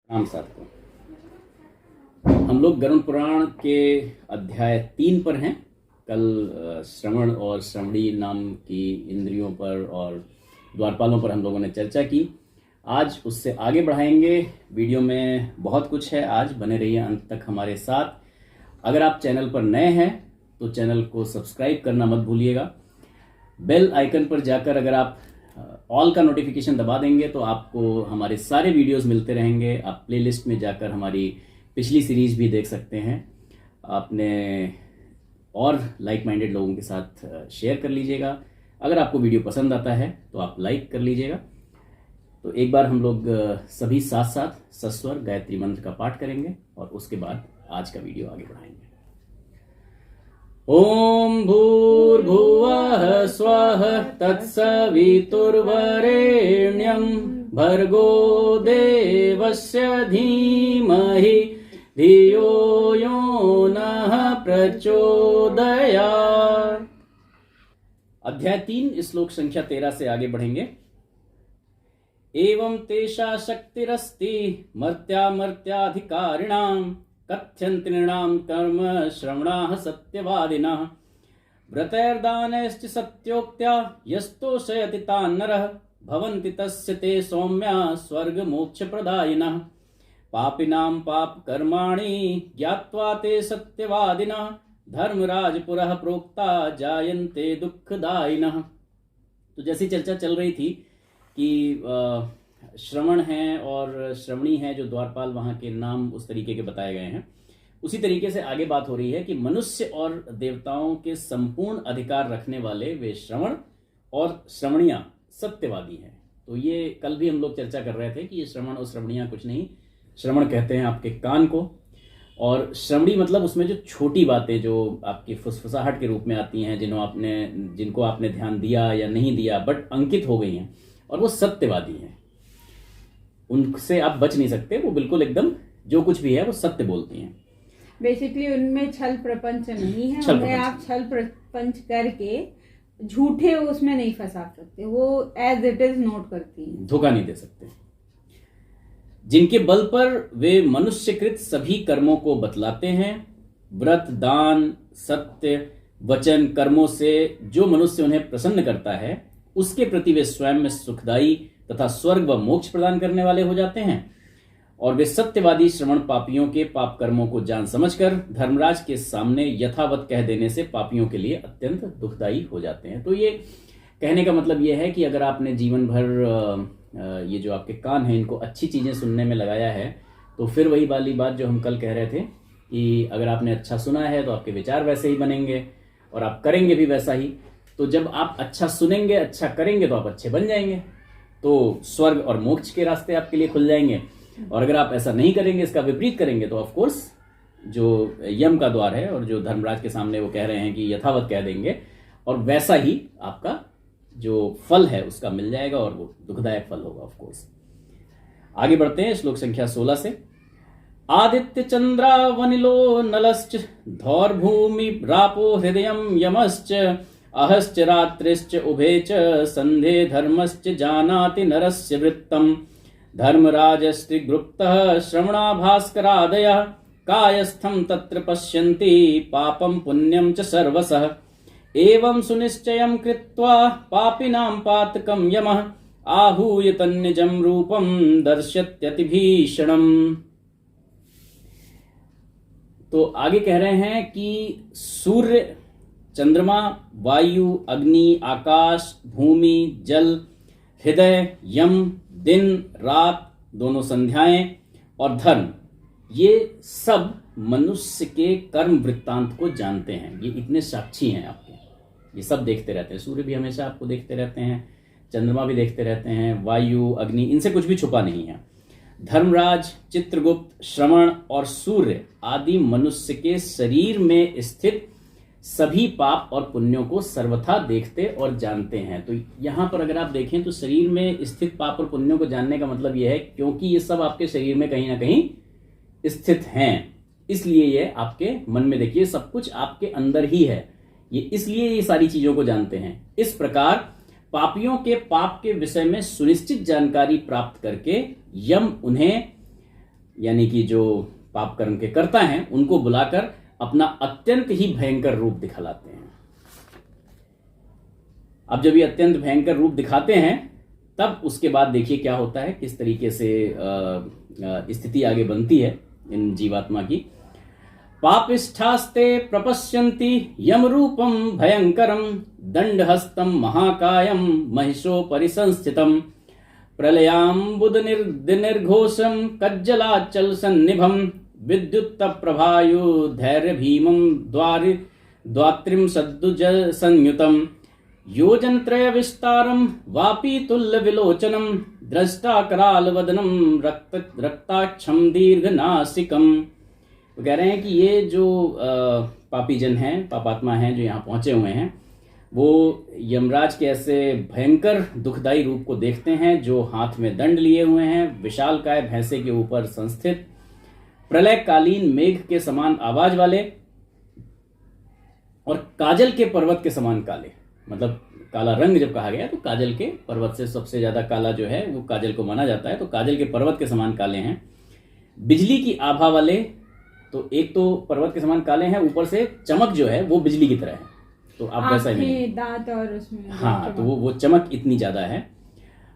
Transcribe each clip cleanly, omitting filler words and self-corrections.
नाम साथ को हम लोग गरुड़ पुराण के अध्याय 3 पर हैं। कल श्रवण और श्रवणी नाम की इंद्रियों पर और द्वारपालों पर हम लोगों ने चर्चा की। आज उससे आगे बढ़ाएंगे। वीडियो में बहुत कुछ है, आज बने रहिए अंत तक हमारे साथ। अगर आप चैनल पर नए हैं तो चैनल को सब्सक्राइब करना मत भूलिएगा। बेल आइकन पर जाकर अगर आप ऑल का नोटिफिकेशन दबा देंगे तो आपको हमारे सारे वीडियोस मिलते रहेंगे। आप प्लेलिस्ट में जाकर हमारी पिछली सीरीज भी देख सकते हैं। आपने और लाइक माइंडेड लोगों के साथ शेयर कर लीजिएगा। अगर आपको वीडियो पसंद आता है तो आप लाइक कर लीजिएगा। तो एक बार हम लोग सभी साथ साथ सस्वर गायत्री मंत्र का पाठ करेंगे और उसके बाद आज का वीडियो आगे बढ़ाएंगे। ओम भूर्भुवः स्वः तत्सवितुर्वरेण्यं भर्गो देवस्य धीमहि धियो यो नः प्रचोदयात्। अध्याय 3 श्लोक संख्या 13 से आगे बढ़ेंगे। एवं तेषा शक्तिरस्ति मर्त्याधिकारिणां कथ्यन्त्रिणां कर्म श्रवणाः सत्यवादिनः व्रतैर्दानैश्च सत्योक्त्या यस्तोषयति तान् नरः भवन्ति तस्य ते सौम्या स्वर्गमोक्षप्रदायिनः पापिनां पापकर्माणि ज्ञात्वा ते सत्यवादिनः धर्मराजपुरः प्रोक्ता जायन्ते दुःखदायिनः। तो जैसी चर्चा चल रही थी कि श्रवण है और श्रवणी है, जो द्वारपाल वहां के नाम उस तरीके के बताए गए हैं, उसी तरीके से आगे बात हो रही है कि मनुष्य और देवताओं के संपूर्ण अधिकार रखने वाले वे श्रवण और श्रवणियां सत्यवादी हैं। तो ये कल भी हम लोग चर्चा कर रहे थे कि ये श्रवण और श्रवणियां कुछ नहीं। श्रवण कहते हैं आपके कान को, और श्रवणी मतलब उसमें जो छोटी बातें जो आपकी फुसफुसाहट के रूप में आती हैं, जिनको आपने ध्यान दिया या नहीं दिया बट अंकित हो गई हैं, और वो सत्यवादी हैं। उनसे आप बच नहीं सकते। वो बिल्कुल एकदम जो कुछ भी है वो सत्य बोलती हैं। बेसिकली उनमें छल प्रपंच नहीं है। उन्हें आप छल प्रपंच करके झूठे उसमें नहीं फंसा सकते। वो एज इट इज नोट करती हैं, धोखा नहीं दे सकते। जिनके बल पर वे मनुष्यकृत सभी कर्मों को बतलाते हैं, व्रत दान सत्य वचन कर्मों से जो मनुष्य उन्हें प्रसन्न करता है उसके प्रति वे स्वयं में सुखदायी तथा स्वर्ग व मोक्ष प्रदान करने वाले हो जाते हैं। और वे सत्यवादी श्रवण पापियों के पाप कर्मों को जान समझकर धर्मराज के सामने यथावत कह देने से पापियों के लिए अत्यंत दुखदायी हो जाते हैं। तो ये कहने का मतलब ये है कि अगर आपने जीवन भर ये जो आपके कान हैं इनको अच्छी चीजें सुनने में लगाया है, तो फिर वही वाली बात जो हम कल कह रहे थे कि अगर आपने अच्छा सुना है तो आपके विचार वैसे ही बनेंगे और आप करेंगे भी वैसा ही। तो जब आप अच्छा सुनेंगे, अच्छा करेंगे, तो आप अच्छे बन जाएंगे, तो स्वर्ग और मोक्ष के रास्ते आपके लिए खुल जाएंगे। और अगर आप ऐसा नहीं करेंगे, इसका विपरीत करेंगे, तो ऑफ कोर्स जो यम का द्वार है और जो धर्मराज के सामने वो कह रहे हैं कि यथावत कह देंगे, और वैसा ही आपका जो फल है उसका मिल जाएगा, और वो दुखदायक फल होगा ऑफ कोर्स। आगे बढ़ते हैं श्लोक संख्या 16 से। आदित्य चंद्रावनिलो नलश्च धौर्भूमि रापो हृदयं यमश्च अहश्च रात्रिश्च उभे च संधे धर्मश्च जानाति नरस्य वृत्तम् धर्मराजस्त्रिगुप्तः श्रवणा भास्करादयः कायस्थं तत्र पश्यन्ति पापं पुण्यं च सर्वशः एवं सुनिश्चयं कृत्वा पापिनां पातकं यमः आहूय तन्निजं रूपं दर्शत्यतिभीषणम्। तो आगे कह रहे हैं कि सूर्य, चंद्रमा, वायु, अग्नि, आकाश, भूमि, जल, हृदय, यम, दिन रात दोनों संध्याएं और धर्म, ये सब मनुष्य के कर्म वृत्तांत को जानते हैं। ये इतने साक्षी हैं आपके, ये सब देखते रहते हैं। सूर्य भी हमेशा आपको देखते रहते हैं, चंद्रमा भी देखते रहते हैं, वायु, अग्नि, इनसे कुछ भी छुपा नहीं है। धर्मराज, चित्रगुप्त, श्रवण और सूर्य आदि मनुष्य के शरीर में स्थित सभी पाप और पुण्यों को सर्वथा देखते और जानते हैं। तो यहां पर अगर आप देखें तो शरीर में स्थित पाप और पुण्यों को जानने का मतलब यह है क्योंकि ये सब आपके शरीर में कहीं ना कहीं स्थित हैं, इसलिए ये आपके मन में, देखिए सब कुछ आपके अंदर ही है, ये इसलिए ये सारी चीजों को जानते हैं। इस प्रकार पापियों के पाप के विषय में सुनिश्चित जानकारी प्राप्त करके यम उन्हें यानी कि जो पाप कर्म के कर्ता हैं उनको बुलाकर अपना अत्यंत ही भयंकर रूप दिखलाते हैं। अब जब ये अत्यंत भयंकर रूप दिखाते हैं तब उसके बाद देखिए क्या होता है, किस तरीके से स्थिति आगे बनती है इन जीवात्मा की। पापिष्ठास्ते प्रपश्यन्ति यम रूपम भयंकरम दंडहस्तम महाकायम महिषो परिसंस्थितम प्रलयाम्बुद निर्घोषम कज्जलाचल सन्निभम विद्युत प्रभायु धैर्य भीमम द्वात्रिम सद्दुज संयुतम योजनत्रय विस्तारम वापी तुल्य विलोचनम दृष्टा कराल वदनम रक्ताक्षम दीर्घ नासिकम। तो कह रहे हैं कि ये जो पापीजन हैं, पापात्मा हैं जो यहाँ पहुंचे हुए हैं, वो यमराज के ऐसे भयंकर दुखदाई रूप को देखते हैं, जो हाथ में दंड लिए हुए हैं, विशालकाय भैंसे के ऊपर संस्थित, प्रलयकालीन मेघ के समान आवाज वाले और काजल के पर्वत के समान काले। मतलब काला रंग जब कहा गया तो काजल के पर्वत से सबसे ज्यादा काला जो है वो काजल को माना जाता है, तो काजल के पर्वत के समान काले हैं। बिजली की आभा वाले, तो एक तो पर्वत के समान काले हैं, ऊपर से चमक जो है वो बिजली की तरह है, तो आप वैसा ही दांत और उसमें हाँ, तो वो चमक इतनी ज्यादा है।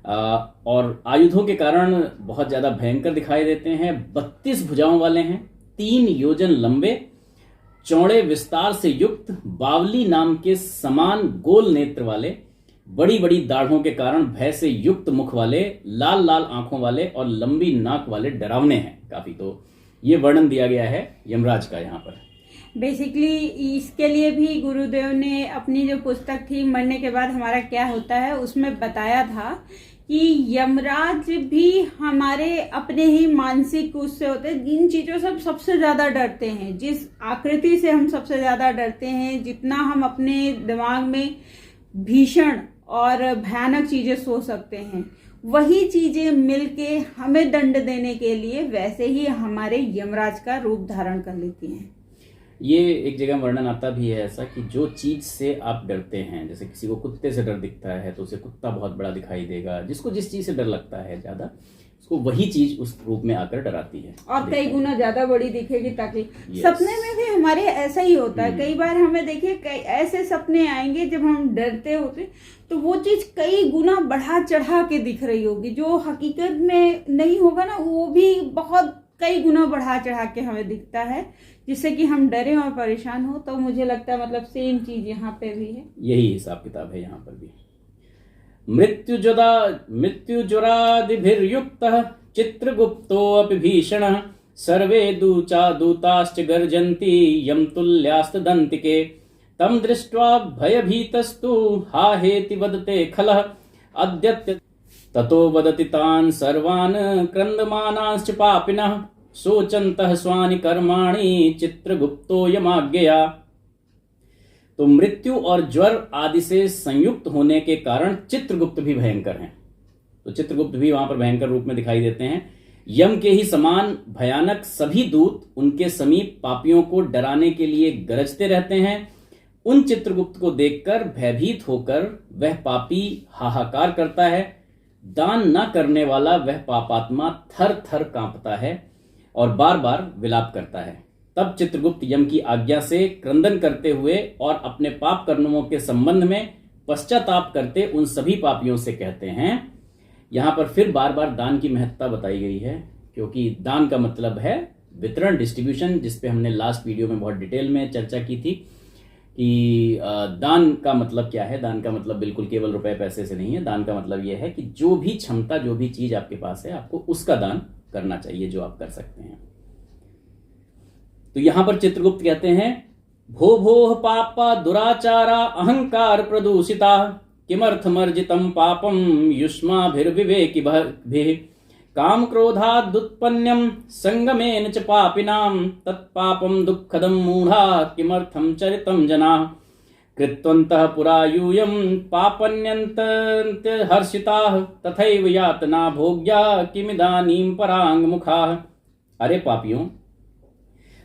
और आयुधों के कारण बहुत ज्यादा भयंकर दिखाई देते हैं। 32 भुजाओं वाले हैं, 3 योजन लंबे, चौड़े विस्तार से युक्त, बावली नाम के समान गोल नेत्र वाले, बड़ी बड़ी दाढ़ों के कारण भय से युक्त मुख वाले, लाल लाल आंखों वाले और लंबी नाक वाले डरावने हैं काफी। तो ये वर्णन दिया गया है यमराज का यहाँ पर। बेसिकली इसके लिए भी गुरुदेव ने अपनी जो पुस्तक थी मरने के बाद हमारा क्या होता है उसमें बताया था कि यमराज भी हमारे अपने ही मानसिक उससे होते हैं, जिन चीजों से हम सबसे ज्यादा डरते हैं, जिस आकृति से हम सबसे ज्यादा डरते हैं, जितना हम अपने दिमाग में भीषण और भयानक चीजें सोच सकते हैं, वही चीजें मिलके हमें दंड देने के लिए वैसे ही हमारे यमराज का रूप धारण कर लेती हैं। ये एक जगह वर्णन आता भी है ऐसा कि जो चीज से आप डरते हैं, जैसे किसी को कुत्ते से डर दिखता है तो उसे कुत्ता बहुत बड़ा दिखाई देगा, जिसको जिस चीज से डर लगता है ज्यादा, उसको वही चीज उस रूप में आकर डराती है और कई गुना ज्यादा बड़ी दिखेगी। ताकि सपने में भी हमारे ऐसा ही होता है, कई बार हमें देखिए ऐसे सपने आएंगे जब हम डरते होते तो वो चीज कई गुना बढ़ा चढ़ा के दिख रही होगी, जो हकीकत में नहीं होगा ना, वो भी बहुत कई गुना बढ़ा चढ़ा के हमें दिखता है, जिससे कि हम डरे और परेशान हो। तो मुझे लगता है मतलब सेम चीज यहाँ पे भी है, यही हिसाब किताब है यहाँ पर भी। मृत्युज्वरादिभिर्युक्तः चित्रगुप्तोऽपि भीषणः सर्वे दूताश्च गर्जन्ति यम तुल्यास्तदन्तिके तम दृष्ट्वा भयभीतस्तु हा हेति वदते खलः अद्यत्य ततो वदति तान् सर्वान् क्रन्दमानांश्च पापिनः सोचन्तः स्वानि कर्माणि चित्रगुप्तो यमाज्ञया। तो मृत्यु और ज्वर आदि से संयुक्त होने के कारण चित्रगुप्त भी भयंकर हैं, तो चित्रगुप्त भी वहां पर भयंकर रूप में दिखाई देते हैं। यम के ही समान भयानक सभी दूत उनके समीप पापियों को डराने के लिए गरजते रहते हैं। उन चित्रगुप्त को देखकर भयभीत होकर वह पापी हाहाकार करता है, दान न करने वाला वह पापात्मा थर थर कांपता है और बार बार विलाप करता है। तब चित्रगुप्त यम की आज्ञा से क्रंदन करते हुए और अपने पाप कर्मों के संबंध में पश्चाताप करते उन सभी पापियों से कहते हैं। यहां पर फिर बार बार दान की महत्ता बताई गई है, क्योंकि दान का मतलब है वितरण, डिस्ट्रीब्यूशन, जिसपे हमने लास्ट वीडियो में बहुत डिटेल में चर्चा की थी कि दान का मतलब क्या है। दान का मतलब बिल्कुल केवल रुपए पैसे से नहीं है। दान का मतलब यह है कि जो भी क्षमता, जो भी चीज आपके पास है, आपको उसका दान करना चाहिए जो आप कर सकते हैं। तो यहां पर चित्रगुप्त कहते हैं, भो भोह पापा दुराचारा अहंकार प्रदूषिता किमर्थमर्जितम पापम युष्माभिर्विवेकिभिः काम क्रोधादुत्पन्नम संगमेन च पापिनां तत्पापम दुःखदं मूढ़ा किमर्थं चरितं जनाः कृत्वन्तः पुरा यूयं पापन्यन्त हर्षिताः तथैव यातना भोग्या किमिदानीं परांगमुखाः। अरे पापियों,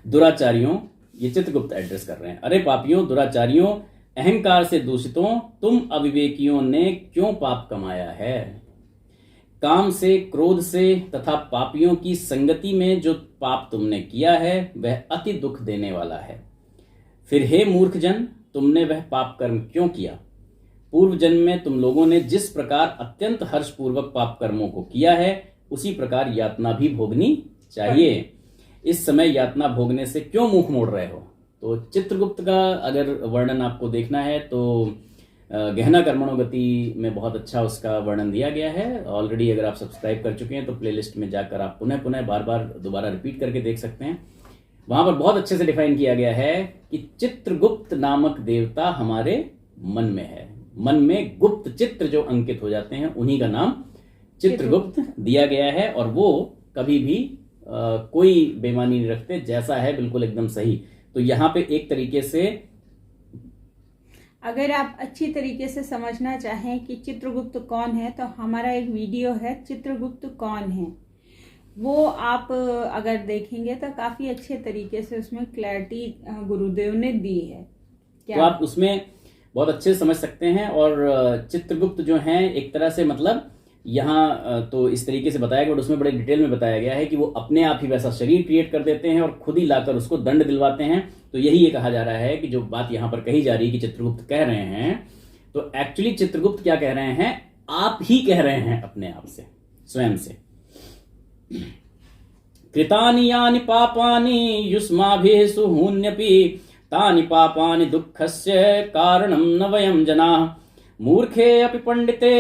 दुराचारियों, ये चित्रगुप्त एड्रेस कर रहे हैं। अरे पापियों, दुराचारियों, अहंकार से दूषितों, तुम अविवेकियों ने क्यों पाप कमाया है? काम से, क्रोध से तथा पापियों की संगति में जो पाप तुमने किया है वह अति दुख देने वाला है। फिर हे मूर्ख जन, तुमने वह पाप कर्म क्यों किया? पूर्व जन्म में तुम लोगों ने जिस प्रकार अत्यंत हर्षपूर्वक पाप कर्मों को किया है उसी प्रकार यातना भी भोगनी चाहिए। इस समय यातना भोगने से क्यों मुंह मोड़ रहे हो? तो चित्रगुप्त का अगर वर्णन आपको देखना है तो गहना कर्मणो गति में बहुत अच्छा उसका वर्णन दिया गया है। ऑलरेडी अगर आप सब्सक्राइब कर चुके हैं तो प्लेलिस्ट में जाकर आप पुनः पुनः बार बार दोबारा रिपीट करके देख सकते हैं। वहां पर बहुत अच्छे से डिफाइन किया गया है कि चित्रगुप्त नामक देवता हमारे मन में है। मन में गुप्त चित्र जो अंकित हो जाते हैं उन्हीं का नाम चित्रगुप्त दिया गया है, और वो कभी भी कोई बेईमानी नहीं रखते, जैसा है बिल्कुल एकदम सही। तो यहाँ पे एक तरीके से अगर आप अच्छी तरीके से समझना चाहें कि चित्रगुप्त कौन है तो हमारा एक वीडियो है चित्रगुप्त कौन है, वो आप अगर देखेंगे तो काफी अच्छे तरीके से उसमें क्लैरिटी गुरुदेव ने दी है। तो आप उसमें बहुत अच्छे से समझ सकते हैं। और चित्रगुप्त जो हैं एक तरह से मतलब यहाँ तो इस तरीके से बताया गया, बट उसमें बड़े डिटेल में बताया गया है कि वो अपने आप ही वैसा शरीर क्रिएट कर देते हैं और खुद ही लाकर उसको दंड दिलवाते हैं। तो यही ये कहा जा रहा है कि जो बात यहाँ पर कही जा रही है कि चित्रगुप्त कह रहे हैं, तो एक्चुअली चित्रगुप्त क्या कह रहे हैं? आप ही कह रहे हैं अपने आप से, स्वयं से। कृतानि यानि पापानि युष्माभिः सुहून्यपि तानि पापानि दुःखस्य कारणं न वयं जनाः मूर्खे अपि पंडिते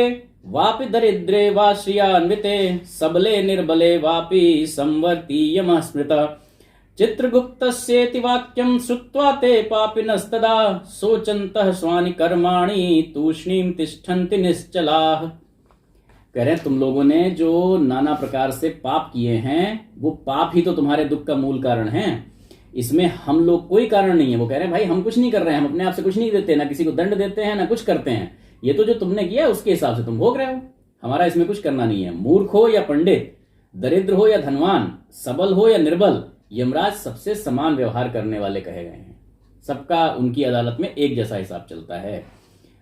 वापि दरिद्रे वा श्रियान्विते सबले निर्बले वापि संवर्तीयमः स्मृतः चित्रगुप्तस्येति वाक्यं श्रुत्वा ते पापिनस्तदा शोचन्तः स्वानि कर्माणि तूष्णीं तिष्ठन्ति निश्चलाः। कह रहे हैं तुम लोगों ने जो नाना प्रकार से पाप किए हैं वो पाप ही तो तुम्हारे दुख का मूल कारण है, इसमें हम लोग कोई कारण नहीं है। वो कह रहे हैं भाई हम कुछ नहीं कर रहे हैं, हम अपने आप से कुछ नहीं देते, ना किसी को दंड देते हैं ना कुछ करते हैं, ये तो जो तुमने किया है उसके हिसाब से तुम भोग रहे हो, हमारा इसमें कुछ करना नहीं है। मूर्ख हो या पंडित, दरिद्र हो या धनवान, सबल हो या निर्बल, यमराज सबसे समान व्यवहार करने वाले कहे गए हैं। सबका उनकी अदालत में एक जैसा हिसाब चलता है,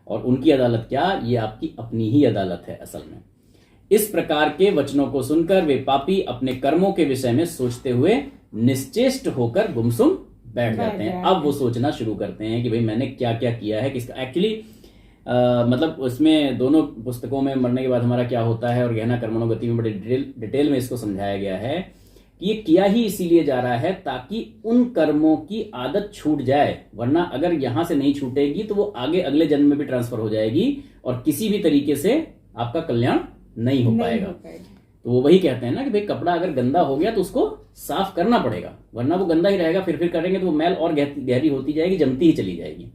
और उनकी अदालत क्या, ये आपकी अपनी ही अदालत है असल में। इस प्रकार के वचनों को सुनकर वे पापी अपने कर्मों के विषय में सोचते हुए निश्चेष्ट होकर गुमसुम बैठ जाते हैं। अब वो सोचना शुरू करते हैं कि भाई मैंने क्या क्या किया है, किसका एक्चुअली मतलब उसमें दोनों पुस्तकों में मरने के बाद हमारा क्या होता है और गहना कर्मणो गति में बड़े डिटेल में इसको समझाया गया है कि ये किया ही इसीलिए जा रहा है ताकि उन कर्मों की आदत छूट जाए, वरना अगर यहां से नहीं छूटेगी तो वो आगे अगले जन्म में भी ट्रांसफर हो जाएगी और किसी भी तरीके से आपका कल्याण नहीं हो पाएगा। तो वो वही कहते हैं ना कि भाई कपड़ा अगर गंदा हो गया तो उसको साफ करना पड़ेगा, वरना वो गंदा ही रहेगा, फिर करेंगे तो वो मैल और गहरी होती जाएगी, जमती ही चली जाएगी।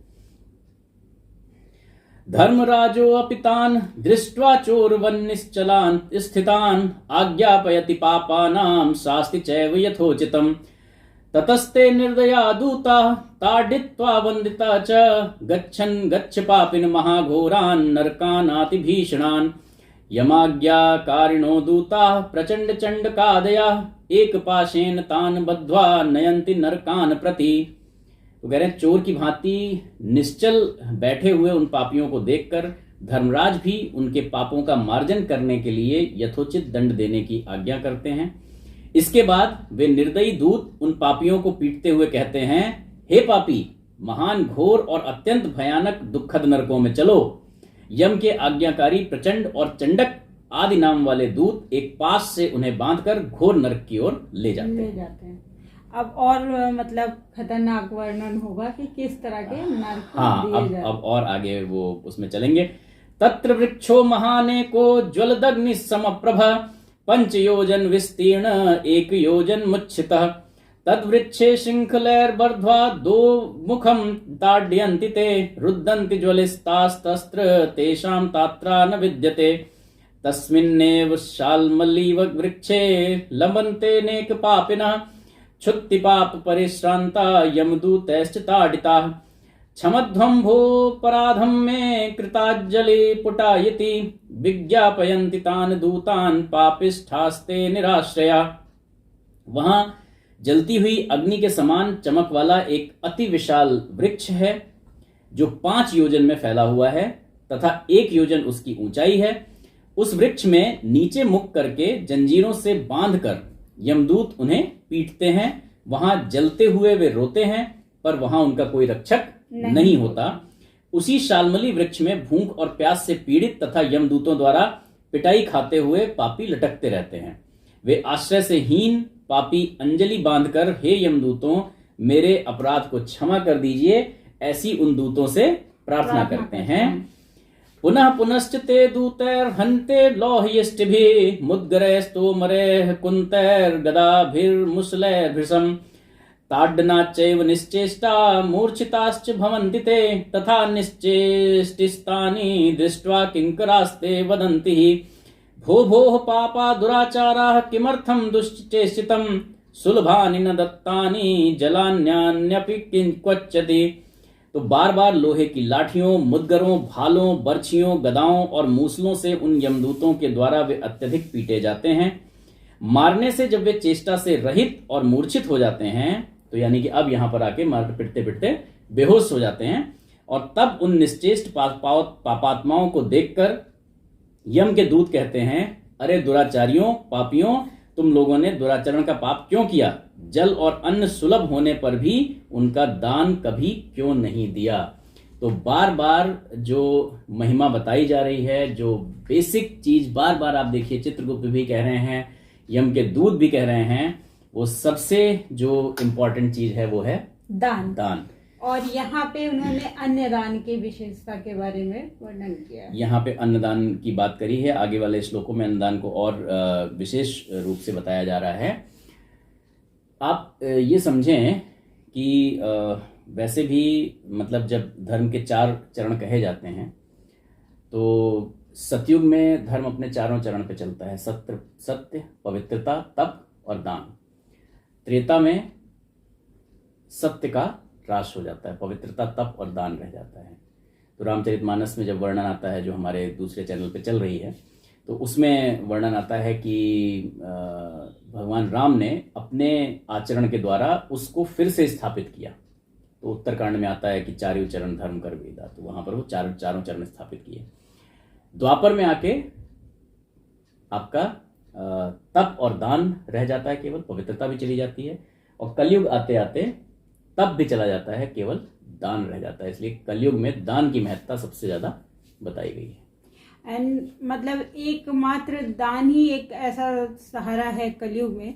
धर्मराजो अपितान दृष्ट्वा चोरवन्निश्चलान स्थितान आज्ञापयति पापानां शास्ति चैव यथोचितम् ततस्ते निर्दया दूता ताडित्वा वंदिता च गच्छन् गच्छ पापिन महाघोरान् नरकानाति भीषणान् यमाज्ञाकारिणो दूता प्रचंड चंडकादया एक पाशेन तान बद्ध्वा नयन्ति नरकान प्रति। तो कह रहे हैं चोर की भांति निश्चल बैठे हुए उन पापियों को देखकर धर्मराज भी उनके पापों का मार्जन करने के लिए यथोचित दंड देने की आज्ञा करते हैं। इसके बाद वे निर्दयी दूत उन पापियों को पीटते हुए कहते हैं, हे पापी, महान घोर और अत्यंत भयानक दुखद नरकों में चलो। यम के आज्ञाकारी प्रचंड और चंडक आदि नाम वाले दूत एक पास से उन्हें बांधकर घोर नरक की ओर ले जाते हैं। अब और मतलब खतरनाक वर्णन होगा कि किस तरह के नरक दिए जाते हैं। अब और आगे वो उसमें चलेंगे। तत्र वृक्षो महाने को ज्वलदग्नि समप्रभ पंच योजन विस्तीर्ण एक योजन मुच्छितः तद्वृक्षे शृंखलैर्बर्ध्वा दो मुखम ताड्यन्ति ते रुद्धन्ति ज्वलिस्तास्तस्त्र तेषां तात्रा न विद्यते तस्मिन्नेव शाल्मलीव वृक्षे लम्बन्ते नेक पापिनः क्षुत्ति पाप परिश्रांता यमदूतैश्च ताडिताः क्षमध्वं भोपराधं मे कृताञ्जलि पुटायति विज्ञापयन्ति तान् दूतान् पापिष्ठास्ते निराश्रया। वहां जलती हुई अग्नि के समान चमक वाला एक अति विशाल वृक्ष है जो 5 योजन में फैला हुआ है तथा 1 योजन उसकी ऊंचाई है। उस वृक्ष में नीचे मुख करके जंजीरों से बांधकर यमदूत उन्हें पीटते हैं। वहां जलते हुए वे रोते हैं, पर वहां उनका कोई रक्षक नहीं होता। उसी शालमली वृक्ष में भूख और प्यास से पीड़ित तथा यमदूतों द्वारा पिटाई खाते हुए पापी लटकते रहते हैं। वे आश्रय से हीन पापी अंजलि बांधकर, हे यमदूतों, मेरे अपराध को क्षमा कर दीजिए, ऐसी उन दूतों से प्रार्थना करते हैं। पुनः पुनश्च ते दूतैर्हन्ते लौह्यष्टिभिः मुद्गरैस्तोमरैः कुन्तैर्गदाभिर्मुसलैर्भृशम् ताड्डनाच्चैव निश्चेष्टा मूर्छिताश्च भवन्ति ते तथा निश्चेष्टिस्तानि दृष्ट्वा किंकरास्ते वदन्ति भो भोः पापा दुराचाराः किमर्थं दुश्चेष्टितं सुलभानि न दत्तानि जलान्यान्यपि क्वच्चति। तो बार बार लोहे की लाठियों, मुद्गरों, भालों, बर्छियों, गदाओं और मूसलों से उन यमदूतों के द्वारा वे अत्यधिक पीटे जाते हैं। मारने से जब वे चेष्टा से रहित और मूर्छित हो जाते हैं, तो यानी कि अब यहां पर आके मार पिटते पिटते बेहोश हो जाते हैं, और तब उन निश्चेष्ट पापात्माओं को देखकर यम के दूत कहते हैं, अरे दुराचारियों, पापियों, तुम लोगों ने दुराचरण का पाप क्यों किया? जल और अन्न सुलभ होने पर भी उनका दान कभी क्यों नहीं दिया? तो बार बार जो महिमा बताई जा रही है, जो बेसिक चीज बार बार आप देखिए, चित्रगुप्त भी कह रहे हैं, यम के दूत भी कह रहे हैं, वो सबसे जो इम्पोर्टेंट चीज है वो है दान। और यहाँ पे उन्होंने अन्नदान की विशेषता के बारे में वर्णन किया। यहाँ पे अन्नदान की बात करी है, आगे वाले श्लोकों में अन्नदान को और विशेष रूप से बताया जा रहा है। आप ये समझें कि वैसे भी मतलब जब धर्म के 4 चरण कहे जाते हैं, तो सतयुग में धर्म अपने 4 चरण पे चलता है, सत्य, पवित्रता, तप और दान। त्रेता में सत्य का ह्रास हो जाता है, पवित्रता, तप और दान रह जाता है। तो रामचरितमानस में जब वर्णन आता है, जो हमारे दूसरे चैनल पे चल रही है, तो उसमें वर्णन आता है कि भगवान राम ने अपने आचरण के द्वारा उसको फिर से स्थापित किया। तो उत्तरकांड में आता है कि 4 चरण धर्म कर वेदा, तो वहां पर वो चारों चरण स्थापित किए। द्वापर में आके आपका तप और दान रह जाता है, केवल पवित्रता भी चली जाती है, और कलयुग आते आते तप भी चला जाता है, केवल दान रह जाता है। इसलिए कलयुग में दान की महत्ता सबसे ज्यादा बताई गई है। एंड मतलब एकमात्र दान ही एक ऐसा सहारा है कलयुग में,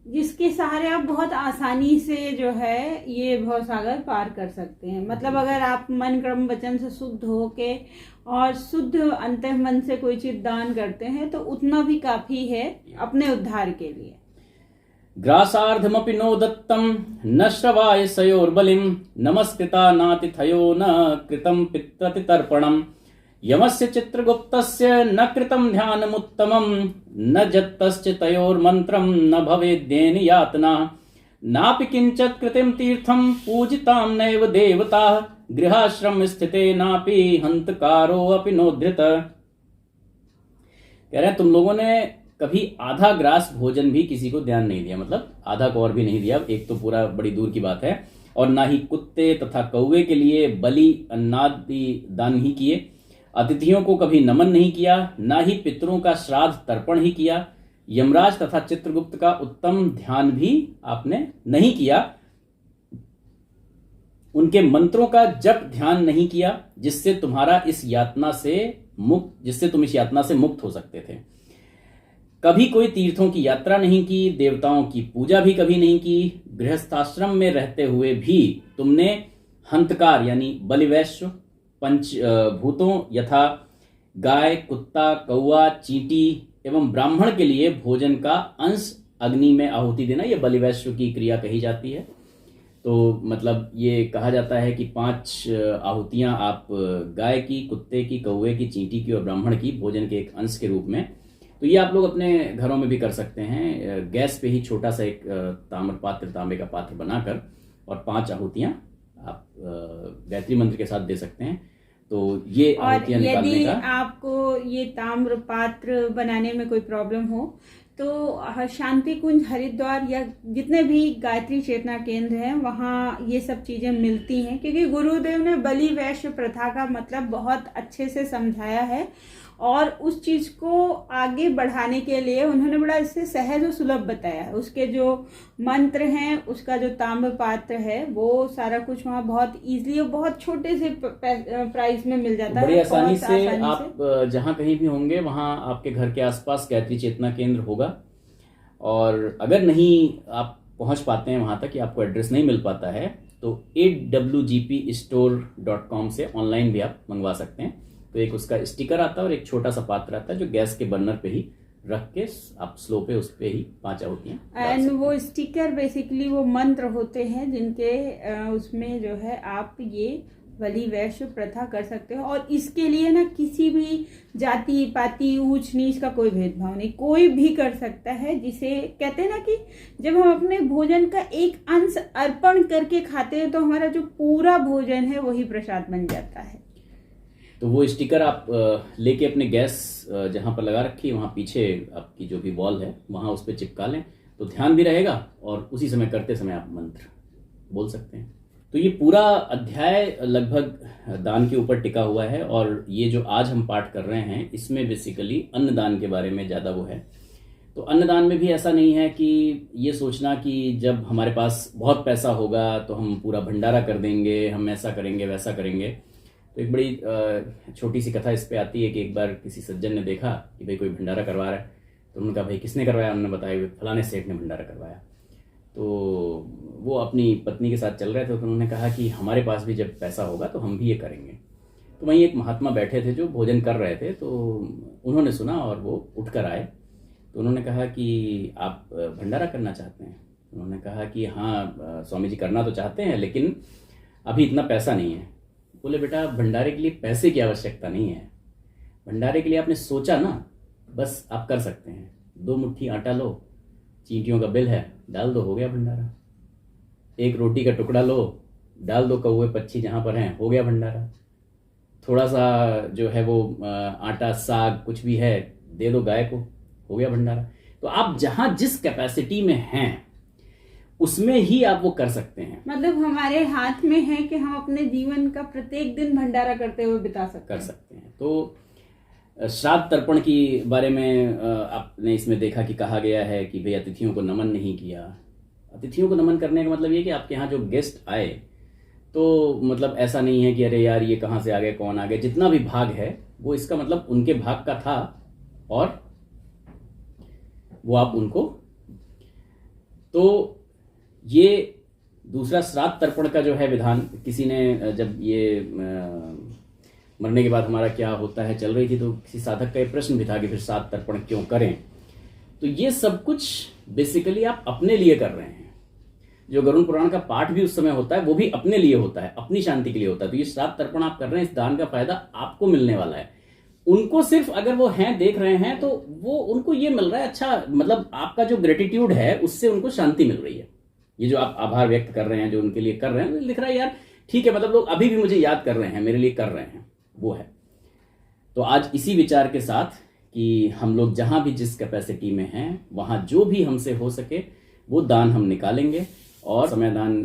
जिसके सहारे आप बहुत आसानी से जो है ये भवसागर पार कर सकते हैं। मतलब अगर आप मन क्रम वचन से शुद्ध होके और शुद्ध अंतःमन से कोई चीज दान करते हैं, तो उतना भी काफी है अपने उद्धार के लिए। ग्रासार्धमपि नो दत्तम न श्रवाय सयोर्बलिम नमस्कृता नातिथयो न कृतं पितृतर्पणम् यमस्य चित्रगुप्तस्य न कृतं ध्यानमुत्तमं न जत्तस्य तयोर्मन्त्रं न भवेद्येन यातना नापि किंचित् कृतिं तीर्थं पूजितां नैव देवताः गृहाश्रम स्थिते नापि हंतकारो अपि नोद्धृत। कह रहे हैं तुम लोगों ने कभी आधा ग्रास भोजन भी किसी को ध्यान नहीं दिया, मतलब आधा कौर भी नहीं दिया, एक तो पूरा बड़ी दूर की बात है, और ना ही कुत्ते तथा कौवे के लिए बलि अन्नादि दान ही किए, अतिथियों को कभी नमन नहीं किया, ना ही पितरों का श्राद्ध तर्पण ही किया, यमराज तथा चित्रगुप्त का उत्तम ध्यान भी आपने नहीं किया, उनके मंत्रों का जप ध्यान नहीं किया, जिससे तुम इस यातना से मुक्त हो सकते थे। कभी कोई तीर्थों की यात्रा नहीं की, देवताओं की पूजा भी कभी नहीं की, गृहस्थाश्रम में रहते हुए भी तुमने हंतकार यानी बलिवैश्य, पंचभूतों यथा गाय, कुत्ता, कौवा, चींटी एवं ब्राह्मण के लिए भोजन का अंश अग्नि में आहुति देना, यह बलिवैश्य की क्रिया कही जाती है। तो मतलब ये कहा जाता है कि 5 आहुतियां आप गाय की, कुत्ते की, कौवे की, चींटी की और ब्राह्मण की भोजन के एक अंश के रूप में, तो ये आप लोग अपने घरों में भी कर सकते हैं। गैस पे ही छोटा सा एक तांबे का पात्र बनाकर और 5 आहुतियां आप गायत्री मंत्र के साथ दे सकते हैं। तो ये आहुतियां निकालने का, यदि आपको ये ताम्र पात्र बनाने में कोई प्रॉब्लम हो, तो शांति कुंज हरिद्वार या जितने भी गायत्री चेतना केंद्र हैं, वहाँ ये सब चीजें मिलती हैं, क्योंकि गुरुदेव ने बलि वैश्य प्रथा का मतलब बहुत अच्छे से समझाया है। और उस चीज को आगे बढ़ाने के लिए उन्होंने बड़ा इससे सहज और सुलभ बताया है। उसके जो मंत्र हैं, उसका जो ताम्र पात्र है, वो सारा कुछ वहाँ बहुत इजीली और बहुत छोटे से प्राइस में मिल जाता है। बड़ी आसानी से आप जहाँ कहीं भी होंगे वहाँ आपके घर के आसपास गायत्री चेतना केंद्र होगा। और अगर नहीं आप पहुँच पाते हैं वहाँ तक, या आपको एड्रेस नहीं मिल पाता है, तो 8wgpstore.com से ऑनलाइन भी आप मंगवा सकते हैं। तो एक उसका स्टिकर आता है और एक छोटा सा पात्र आता है जो गैस के बर्नर पे ही रख के आप स्लो पे उस पे ही 5 आहुतियां डाल सकते हैं। वो स्टिकर बेसिकली वो मंत्र होते हैं जिनके उसमें जो है आप ये बलि वैश्य प्रथा कर सकते हो। और इसके लिए ना किसी भी जाति पाति ऊंच नीच का कोई भेदभाव नहीं, कोई भी कर सकता है। जिसे कहते हैं ना कि जब हम अपने भोजन का एक अंश अर्पण करके खाते हैं तो हमारा जो पूरा भोजन है वही प्रसाद बन जाता है। तो वो स्टिकर आप लेके अपने गैस जहां पर लगा रखी है वहां पीछे आपकी जो भी वॉल है वहां उस पर चिपका लें, तो ध्यान भी रहेगा और उसी समय करते समय आप मंत्र बोल सकते हैं। तो ये पूरा अध्याय लगभग दान के ऊपर टिका हुआ है। और ये जो आज हम पाठ कर रहे हैं इसमें बेसिकली अन्नदान के बारे में ज़्यादा वो है। तो अन्नदान में भी ऐसा नहीं है कि ये सोचना कि जब हमारे पास बहुत पैसा होगा तो हम पूरा भंडारा कर देंगे, हम ऐसा करेंगे वैसा करेंगे। तो एक बड़ी छोटी सी कथा इस पे आती है कि एक बार किसी सज्जन ने देखा कि भाई कोई भंडारा करवा रहा है, तो उन्होंने कहा भाई किसने करवाया? उन्होंने बताया फलाने सेठ ने भंडारा करवाया। तो वो अपनी पत्नी के साथ चल रहे थे, तो उन्होंने कहा कि हमारे पास भी जब पैसा होगा तो हम भी ये करेंगे। तो वहीं एक महात्मा बैठे थे जो भोजन कर रहे थे, तो उन्होंने सुना और वो उठकर आए। तो उन्होंने कहा कि आप भंडारा करना चाहते हैं? उन्होंने कहा कि हाँ स्वामी जी करना तो चाहते हैं, लेकिन अभी इतना पैसा नहीं है। बोले बेटा भंडारे के लिए पैसे की आवश्यकता नहीं है, भंडारे के लिए आपने सोचा ना, बस आप कर सकते हैं। 2 मुट्ठी आटा लो, चींटियों का बिल है, डाल दो, हो गया भंडारा। 1 रोटी का टुकड़ा लो, डाल दो कौवे पक्षी जहाँ पर हैं, हो गया भंडारा। थोड़ा सा जो है वो आटा साग कुछ भी है दे दो गाय को, हो गया भंडारा। तो आप जहाँ जिस कैपेसिटी में हैं उसमें ही आप वो कर सकते हैं। मतलब हमारे हाथ में है कि हम अपने जीवन का प्रत्येक दिन भंडारा करते हुए बिता सकते हैं। तो श्राद्ध तर्पण की बारे में आपने इसमें देखा कि कहा गया है कि भाई अतिथियों को नमन नहीं किया। अतिथियों को नमन करने का मतलब ये कि आपके यहाँ जो गेस्ट आए, तो मतलब ऐसा नहीं है कि अरे यार ये कहाँ से आ गए, कौन आ गए। जितना भी भाग है वो इसका मतलब उनके भाग का था और वो आप उनको। तो ये दूसरा श्राद्ध तर्पण का जो है विधान, किसी ने जब ये मरने के बाद हमारा क्या होता है चल रही थी, तो किसी साधक का ये प्रश्न भी था कि फिर श्राद्ध तर्पण क्यों करें। तो ये सब कुछ बेसिकली आप अपने लिए कर रहे हैं। जो गरुड़ पुराण का पाठ भी उस समय होता है वो भी अपने लिए होता है, अपनी शांति के लिए होता है। तो ये श्राद्ध तर्पण आप कर रहे हैं, इस दान का फायदा आपको मिलने वाला है। उनको सिर्फ अगर वो हैं देख रहे हैं तो वो उनको ये मिल रहा है, अच्छा मतलब आपका जो ग्रेटिट्यूड है उससे उनको शांति मिल रही है। ये जो आप आभार व्यक्त कर रहे हैं, जो उनके लिए कर रहे हैं, लिख रहा है यार ठीक है, मतलब लोग अभी भी मुझे याद कर रहे हैं, मेरे लिए कर रहे हैं, वो है। तो आज इसी विचार के साथ कि हम लोग जहां भी जिस कैपेसिटी में हैं वहां जो भी हमसे हो सके वो दान हम निकालेंगे और समयदान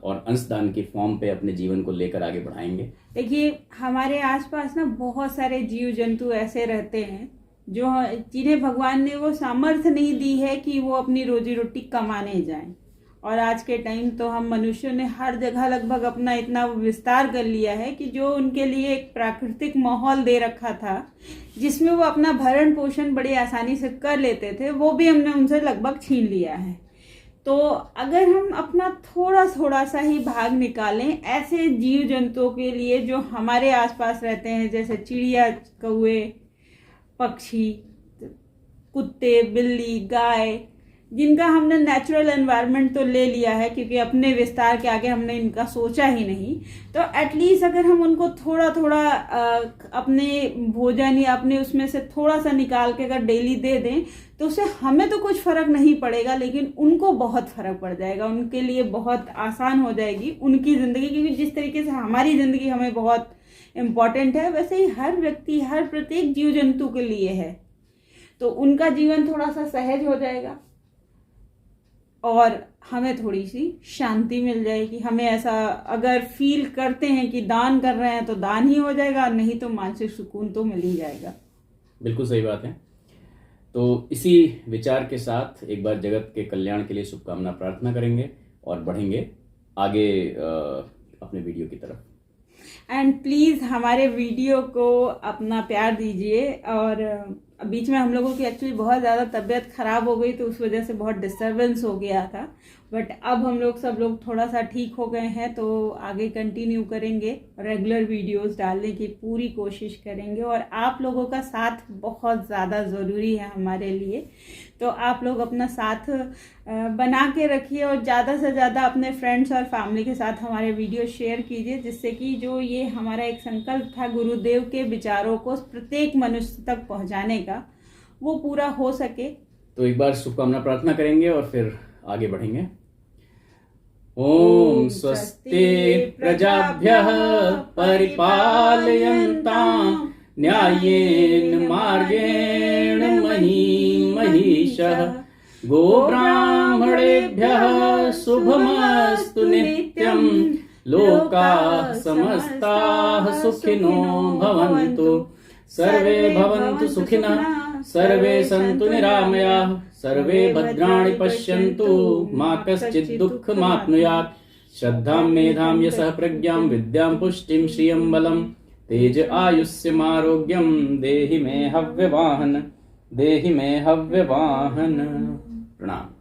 और अंशदान के फॉर्म पे अपने जीवन को लेकर आगे बढ़ाएंगे। देखिए हमारे आसपास ना बहुत सारे जीव जंतु ऐसे रहते हैं जो जिन्हें भगवान ने वो सामर्थ्य नहीं दी है कि वो अपनी रोजी रोटी कमाने जाएं। और आज के टाइम तो हम मनुष्यों ने हर जगह लगभग अपना इतना विस्तार कर लिया है कि जो उनके लिए एक प्राकृतिक माहौल दे रखा था जिसमें वो अपना भरण पोषण बड़ी आसानी से कर लेते थे, वो भी हमने उनसे लगभग छीन लिया है। तो अगर हम अपना थोड़ा थोड़ा सा ही भाग निकालें ऐसे जीव जंतुओं के लिए जो हमारे आसपास रहते हैं, जैसे चिड़िया, कौवे, पक्षी, कुत्ते, बिल्ली, गाय, जिनका हमने नेचुरल एनवायरनमेंट तो ले लिया है क्योंकि अपने विस्तार के आगे हमने इनका सोचा ही नहीं, तो एटलीस्ट अगर हम उनको थोड़ा थोड़ा अपने भोजन या अपने उसमें से थोड़ा सा निकाल के अगर डेली दे दें तो उससे हमें तो कुछ फर्क नहीं पड़ेगा, लेकिन उनको बहुत फर्क पड़ जाएगा। उनके लिए बहुत आसान हो जाएगी उनकी जिंदगी, क्योंकि जिस तरीके से हमारी जिंदगी हमें बहुत इम्पोर्टेंट है वैसे ही हर व्यक्ति, हर प्रत्येक जीव जंतु के लिए है। तो उनका जीवन थोड़ा सा सहज हो जाएगा और हमें थोड़ी सी शांति मिल जाएगी। हमें ऐसा अगर फील करते हैं कि दान कर रहे हैं तो दान ही हो जाएगा, नहीं तो मानसिक सुकून तो मिल ही जाएगा। बिल्कुल सही बात है। तो इसी विचार के साथ एक बार जगत के कल्याण के लिए शुभकामना प्रार्थना करेंगे और बढ़ेंगे आगे अपने वीडियो की तरफ। एंड प्लीज़ हमारे वीडियो को अपना प्यार दीजिए। और बीच में हम लोगों की एक्चुअली बहुत ज़्यादा तबीयत ख़राब हो गई, तो उस वजह से बहुत डिस्टरबेंस हो गया था, बट अब हम लोग सब लोग थोड़ा सा ठीक हो गए हैं, तो आगे कंटिन्यू करेंगे, रेगुलर वीडियोस डालने की पूरी कोशिश करेंगे। और आप लोगों का साथ बहुत ज़्यादा ज़रूरी है हमारे लिए, तो आप लोग अपना साथ बना के रखिए और ज़्यादा से ज़्यादा अपने फ्रेंड्स और फैमिली के साथ हमारे वीडियो शेयर कीजिए, जिससे कि जो ये हमारा एक संकल्प था गुरुदेव के विचारों को प्रत्येक मनुष्य तक पहुंचाने का, वो पूरा हो सके। तो एक बार शुभकामना प्रार्थना करेंगे और फिर आगे बढ़ेंगे। ओम स्वस्ति प्रजाभ्यः परिपालयन्तां न्यायेन मार्गेण महीं महिषः गोब्राह्मणेभ्यः शुभमस्तु नित्यं लोकाः समस्ताः सुखिनो भवन्तु सर्वे भवन्तु सुखिनः सर्वे सन्तु निरामयाः सर्वे भद्राणि पश्यन्तु मा कश्चित् दुःखमाप्नुयात्। श्रद्धां मेधां यशः प्रज्ञां विद्यां पुष्टिं श्रियं बलं तेज आयुष्यमारोग्यं देहि मे हव्यवाहन प्रणाम।